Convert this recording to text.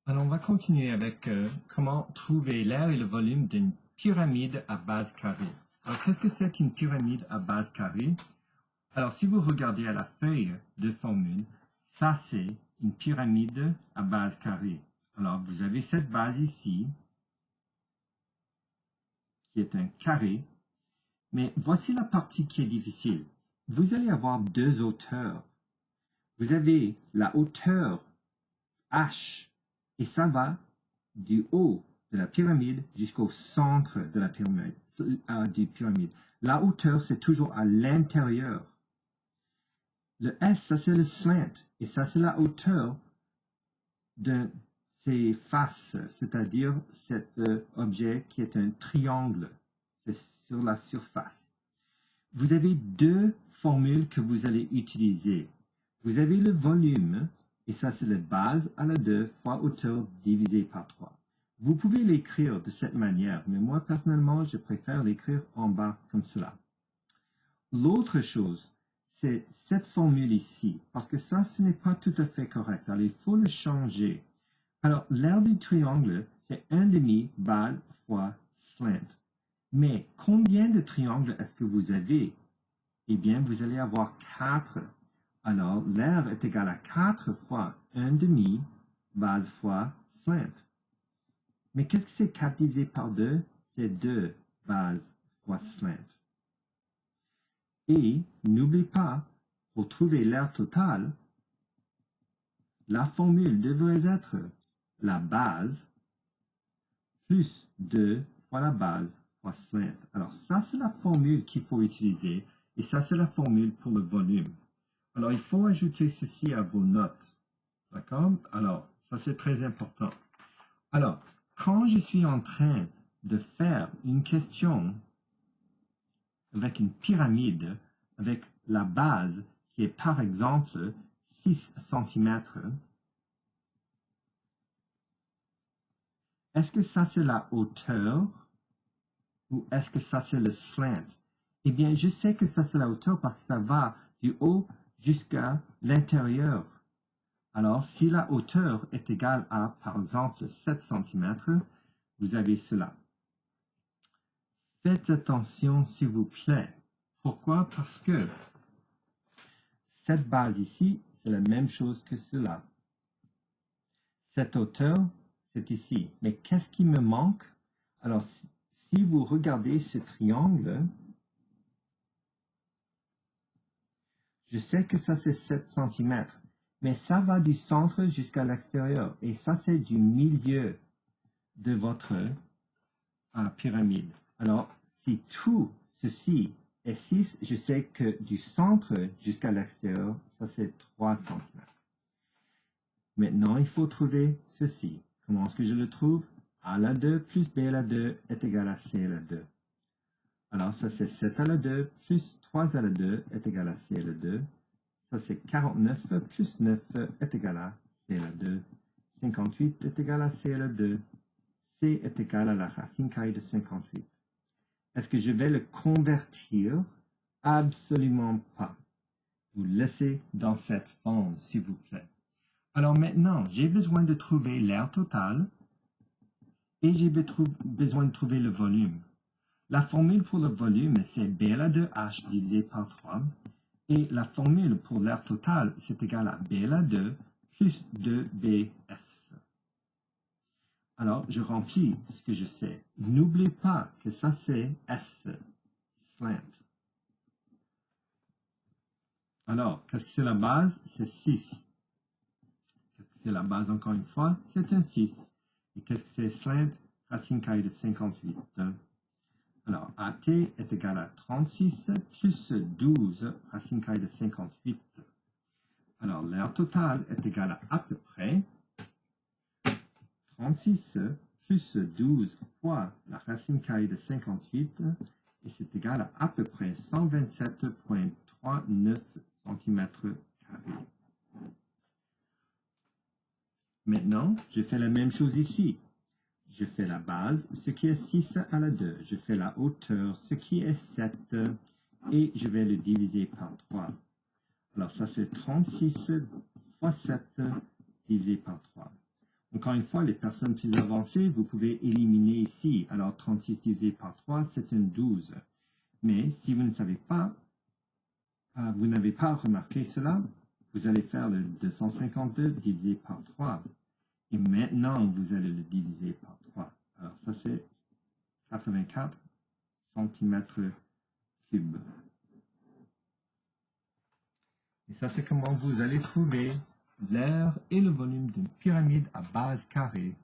Alors, on va continuer avec comment trouver l'aire et le volume d'une pyramide à base carrée. Alors, qu'est-ce que c'est qu'une pyramide à base carrée? Alors, si vous regardez à la feuille de formule, ça c'est une pyramide à base carrée. Alors, vous avez cette base ici, qui est un carré, mais voici la partie qui est difficile. Vous allez avoir deux hauteurs. Vous avez la hauteur H, et ça va du haut de la pyramide jusqu'au centre de la pyramide, La hauteur, c'est toujours à l'intérieur. Le S, ça c'est le slant, et ça c'est la hauteur de ses faces, c'est-à-dire cet objet qui est un triangle, c'est sur la surface. Vous avez deux formules que vous allez utiliser. Vous avez le volume, et ça c'est la base à la 2 fois hauteur divisé par 3. Vous pouvez l'écrire de cette manière, mais moi personnellement, je préfère l'écrire en bas comme cela. L'autre chose, c'est cette formule ici, parce que ça, ce n'est pas tout à fait correct. Alors, il faut le changer. Alors, l'aire du triangle, c'est 1/2 base fois slant. Mais combien de triangles est-ce que vous avez? Eh bien, vous allez avoir 4. Alors, l'aire est égal à 4 fois 1/2 base fois slant. Mais qu'est-ce que c'est 4 divisé par 2? C'est 2 base fois slant. Et n'oublie pas, pour trouver l'aire totale, la formule devrait être la base plus 2 fois la base fois slant. Alors ça, c'est la formule qu'il faut utiliser, et ça, c'est la formule pour le volume. Alors, il faut ajouter ceci à vos notes. D'accord? Alors, ça, c'est très important. Alors, quand je suis en train de faire une question avec une pyramide, avec la base qui est par exemple 6 cm, est-ce que ça c'est la hauteur ou est-ce que ça c'est le slant? Eh bien, je sais que ça c'est la hauteur parce que ça va du haut jusqu'à l'intérieur. Alors, si la hauteur est égale à, par exemple, 7 cm, vous avez cela. Faites attention, s'il vous plaît. Pourquoi? Parce que cette base ici, c'est la même chose que cela. Cette hauteur, c'est ici. Mais qu'est-ce qui me manque? Alors, si vous regardez ce triangle, je sais que ça c'est 7 cm, mais ça va du centre jusqu'à l'extérieur. Et ça, c'est du milieu de votre pyramide. Alors, si tout ceci est 6, je sais que du centre jusqu'à l'extérieur, ça c'est 3 cm. Maintenant, il faut trouver ceci. Comment est-ce que je le trouve? A à la 2 plus B à la 2 est égal à C à la 2. Alors, ça c'est 7 à la 2 plus 3 à la 2 est égal à C à la 2. Ça c'est 49 plus 9 est égal à C à la 2. 58 est égal à C à la 2. C est égal à la racine carrée de 58. Est-ce que je vais le convertir? Absolument pas. Vous laissez dans cette forme, s'il vous plaît. Alors maintenant, j'ai besoin de trouver l'aire totale et j'ai besoin de trouver le volume. La formule pour le volume, c'est B à la 2H divisé par 3. Et la formule pour l'aire totale, c'est égal à B à la 2 plus 2BS. Alors, je remplis ce que je sais. N'oubliez pas que ça, c'est S, slant. Alors, qu'est-ce que c'est la base? C'est 6. Qu'est-ce que c'est la base encore une fois? C'est un 6. Et qu'est-ce que c'est slant? Racine carrée de 58. Alors, AT est égal à 36 plus 12 racine carrée de 58. Alors, l'aire totale est égal à peu près 36 plus 12 fois la racine carrée de 58, et c'est égal à peu près 127,39 cm². Maintenant, je fais la même chose ici. Je fais la base, ce qui est 6 à la 2. Je fais la hauteur, ce qui est 7, et je vais le diviser par 3. Alors ça c'est 36 fois 7 divisé par 3. Encore une fois, les personnes plus avancées, vous pouvez éliminer ici. Alors, 36 divisé par 3, c'est un 12. Mais si vous ne savez pas, vous n'avez pas remarqué cela, vous allez faire le 252 divisé par 3. Et maintenant, vous allez le diviser par 3. Alors, ça, c'est 84 centimètres cubes. Et ça, c'est comment vous allez trouver l'aire et le volume d'une pyramide à base carrée